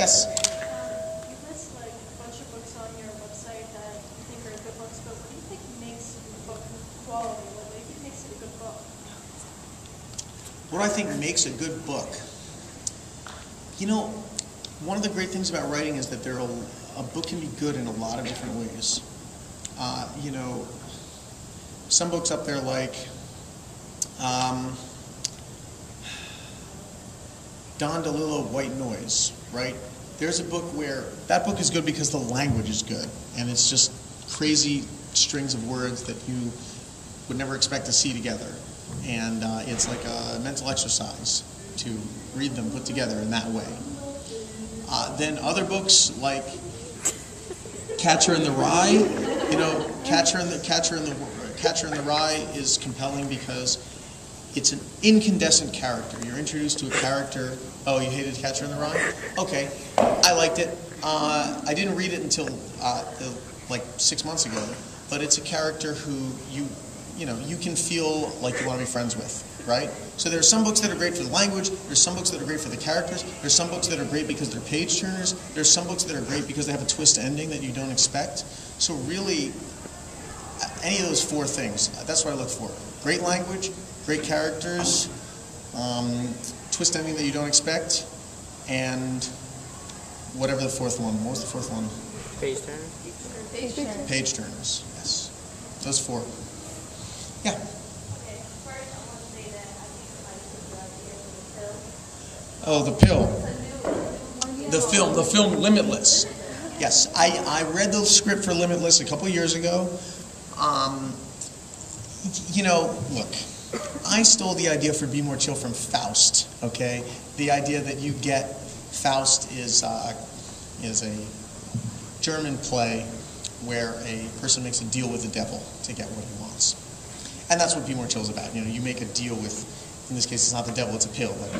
Yes? You list like a bunch of books on your website that you think are good books, but what do you think makes a book quality? What do you think makes it a good book? What do I think makes a good book? You know, one of the great things about writing is that a book can be good in a lot of different ways. You know, some books up there like Don DeLillo, White Noise, right? There's a book where that book is good because the language is good, and it's just crazy strings of words that you would never expect to see together. And it's like a mental exercise to read them put together in that way. Then other books like Catcher in the Rye, you know, Catcher in the Rye is compelling because it's an incandescent character. You're introduced to a character. Oh, you hated Catcher in the Rye? Okay, I liked it. I didn't read it until like 6 months ago, but it's a character who you can feel like you want to be friends with, right? So there are some books that are great for the language. There's some books that are great for the characters. There's some books that are great because they're page turners. There's some books that are great because they have a twist ending that you don't expect. So really, any of those four things, that's what I look for. Great language, great characters, twist ending that you don't expect, and whatever the fourth one. What was the fourth one? Page turners. Page turners, yes. Those four. Yeah. Okay, first I want to say that I think somebody took the idea of the pill. Oh, the pill. The film Limitless. Yes, I read the script for Limitless a couple years ago. You know, look, I stole the idea for Be More Chill from Faust, okay? The idea that you get Faust is a German play where a person makes a deal with the devil to get what he wants. And that's what Be More Chill is about. You know, you make a deal with, in this case, it's not the devil, it's a pill. Like,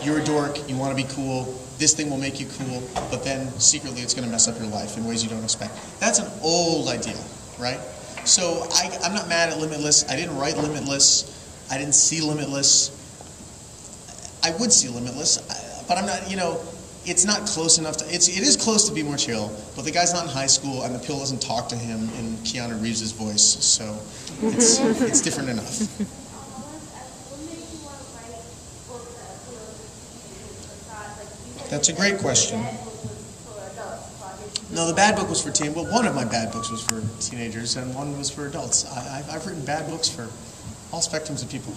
you're a dork, you want to be cool, this thing will make you cool, but then secretly it's going to mess up your life in ways you don't expect. That's an old idea, right? So I'm not mad at Limitless. I didn't write Limitless. I didn't see Limitless. I would see Limitless, but I'm not, you know, it's not close enough to, it is close to Be More Chill, but the guy's not in high school and the pill doesn't talk to him in Keanu Reeves' voice, so it's different enough. That's a great question. No, the bad book was for teen. Well, one of my bad books was for teenagers, and one was for adults. I've written bad books for all spectrums of people.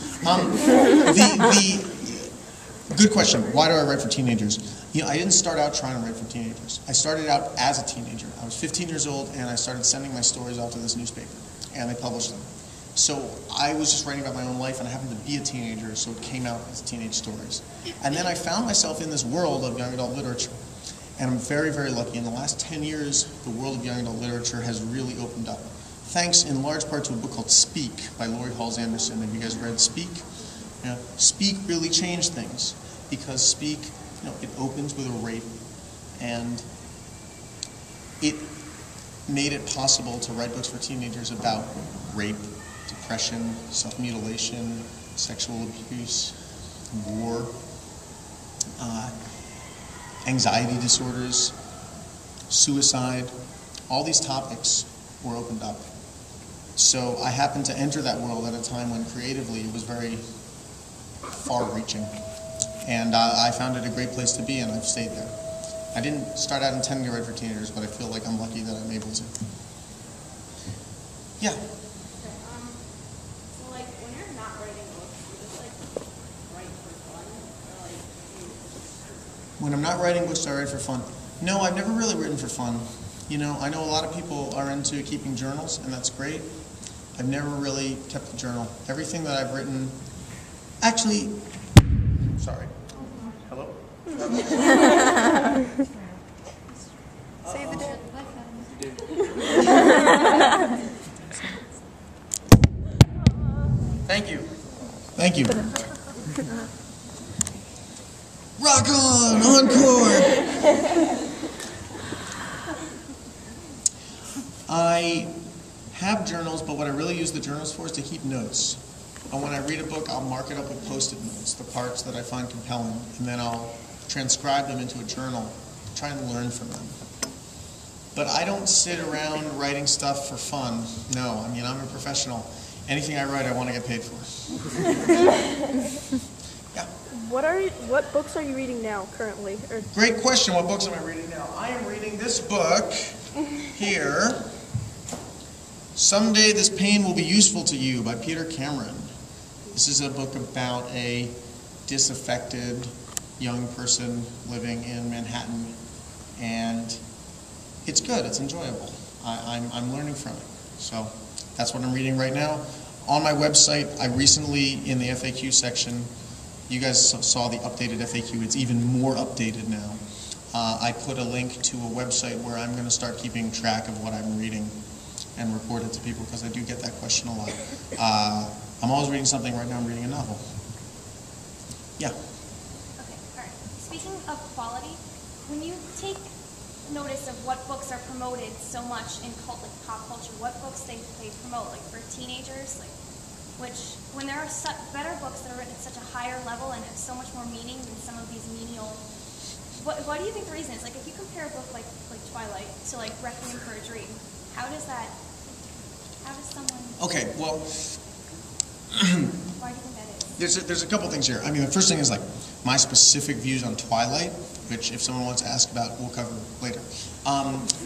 Good question. Why do I write for teenagers? You know, I didn't start out trying to write for teenagers. I started out as a teenager. I was 15 years old, and I started sending my stories off to this newspaper, and they published them. So I was just writing about my own life, and I happened to be a teenager, so it came out as teenage stories. And then I found myself in this world of young adult literature. And I'm very, very lucky. In the last 10 years, the world of young adult literature has really opened up. Thanks in large part to a book called Speak by Laurie Halls Anderson. Have you guys read Speak? You know, Speak really changed things because Speak, you know, it opens with a rape, and it made it possible to write books for teenagers about rape, depression, self-mutilation, sexual abuse, war, anxiety disorders, suicide. All these topics were opened up. So I happened to enter that world at a time when creatively it was very far-reaching. And I found it a great place to be, and I've stayed there. I didn't start out intending to write for teenagers, but I feel like I'm lucky that I'm able to. Yeah? So like when you're not writing books, you just like write for fun? Or like When I'm not writing books, I write for fun. No, I've never really written for fun. You know, I know a lot of people are into keeping journals, and that's great. I've never really kept a journal. Everything that I've written, actually, sorry. Hello? Save the day. Thank you. Thank you. Rock on! Encore! I have journals, but what I really use the journals for is to keep notes. And when I read a book, I'll mark it up with Post-it notes, the parts that I find compelling, and then I'll transcribe them into a journal. try and learn from them. But I don't sit around writing stuff for fun. No, I mean, I'm a professional. Anything I write, I want to get paid for. Yeah. What books are you reading now, currently? Great question. What books am I reading now? I am reading this book here, Someday This Pain Will Be Useful to You by Peter Cameron. This is a book about a disaffected young person living in Manhattan, and it's good. It's enjoyable. I'm learning from it. So that's what I'm reading right now. On my website, I recently, in the FAQ section, you guys saw the updated FAQ. It's even more updated now. I put a link to a website where I'm going to start keeping track of what I'm reading and report it to people, because I do get that question a lot. I'm always reading something. Right now I'm reading a novel. Yeah. Okay, all right. Speaking of quality, when you take notice of what books are promoted so much in pop culture, what books they promote, like for teenagers, like when there are better books that are written at such a higher level and have so much more meaning than some of these menial. What do you think the reason is? Like, if you compare a book like Twilight to like Requiem for a Dream, how does someone? Okay, well. Why do you think that is? There's a couple things here. I mean, the first thing is like my specific views on Twilight, which if someone wants to ask about, we'll cover later.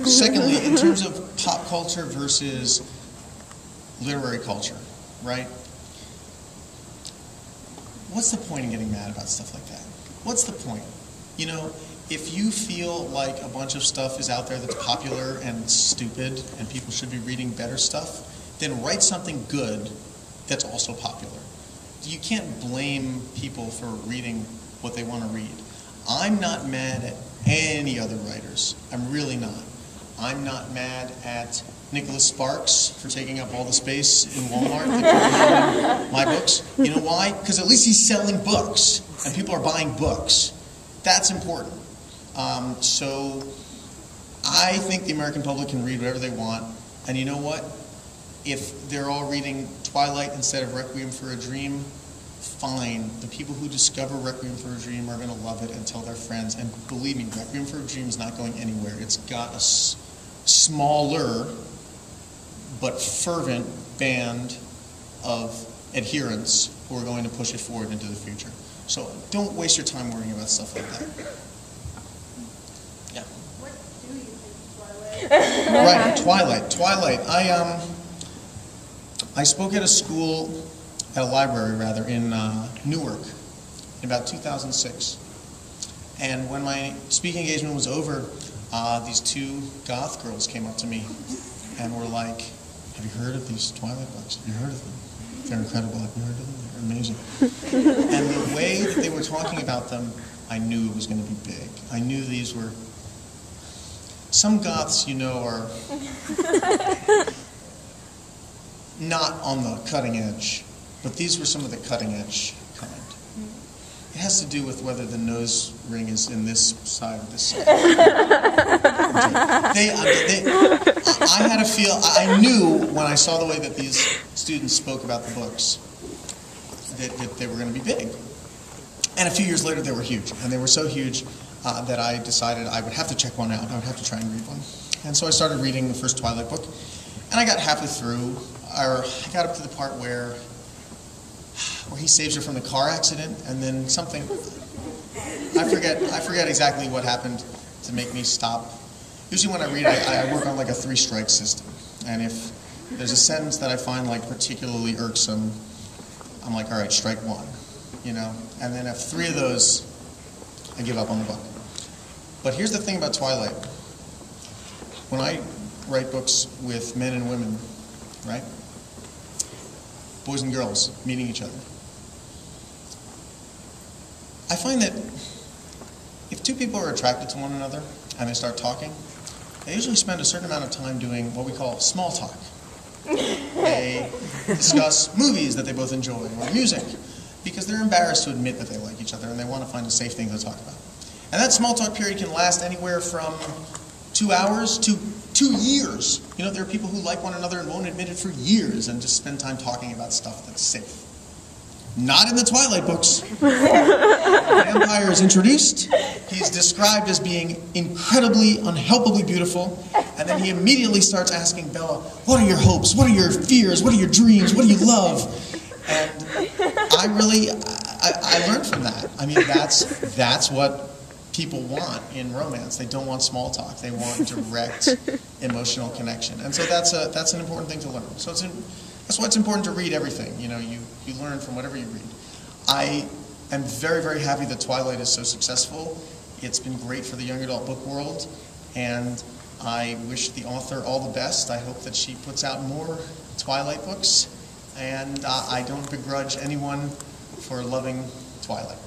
Secondly, in terms of pop culture versus literary culture, right? What's the point in getting mad about stuff like that? What's the point? You know, if you feel like a bunch of stuff is out there that's popular and stupid and people should be reading better stuff, then write something good that's also popular. You can't blame people for reading what they want to read. I'm not mad at any other writers. I'm really not. I'm not mad at Nicholas Sparks for taking up all the space in Walmart that my books. You know why? Because at least he's selling books and people are buying books. That's important. So I think the American public can read whatever they want. And you know what? If they're all reading Twilight instead of Requiem for a Dream, fine. The people who discover Requiem for a Dream are going to love it and tell their friends. And believe me, Requiem for a Dream is not going anywhere. It's got a smaller but fervent band of adherents who are going to push it forward into the future. So don't waste your time worrying about stuff like that. Yeah. What do you think of Twilight? Right, Twilight. I spoke at a school, at a library rather, in Newark in about 2006. And when my speaking engagement was over, these two goth girls came up to me and were like, "Have you heard of these Twilight books? Have you heard of them? They're incredible. Have you heard of them? They're amazing." And the way that they were talking about them, I knew it was going to be big. I knew these were... Some goths, you know, are not on the cutting edge, but these were some of the cutting edge kind. It has to do with whether the nose ring is in this side or this side. I had a feel, I knew when I saw the way that these students spoke about the books that they were going to be big. And a few years later they were huge, and they were so huge that I decided I would have to check one out. I would have to try and read one. And so I started reading the first Twilight book, and I got halfway through, or I got up to the part where he saves her from the car accident, and then something, I forget exactly what happened to make me stop. Usually when I read, I work on like a 3-strike system, and if there's a sentence that I find like particularly irksome, I'm like, all right, strike one, you know, and then after 3 of those, I give up on the book. But here's the thing about Twilight. When I write books with men and women, right, boys and girls meeting each other, I find that if 2 people are attracted to one another and they start talking, they usually spend a certain amount of time doing what we call small talk. They discuss movies that they both enjoy or music because they're embarrassed to admit that they like each other and they want to find a safe thing to talk about. And that small talk period can last anywhere from 2 hours to 2 years. You know, there are people who like one another and won't admit it for years and just spend time talking about stuff that's safe. Not in the Twilight books. Vampire is introduced. He's described as being incredibly, unhelpably beautiful, and then he immediately starts asking Bella, what are your hopes? What are your fears? What are your dreams? What do you love? And I learned from that. I mean, that's what people want in romance. They don't want small talk. They want direct emotional connection. And so that's an important thing to learn. So that's why it's important to read everything. You know, you learn from whatever you read. I am very, very happy that Twilight is so successful. It's been great for the young adult book world, and I wish the author all the best. I hope that she puts out more Twilight books, and I don't begrudge anyone for loving Twilight.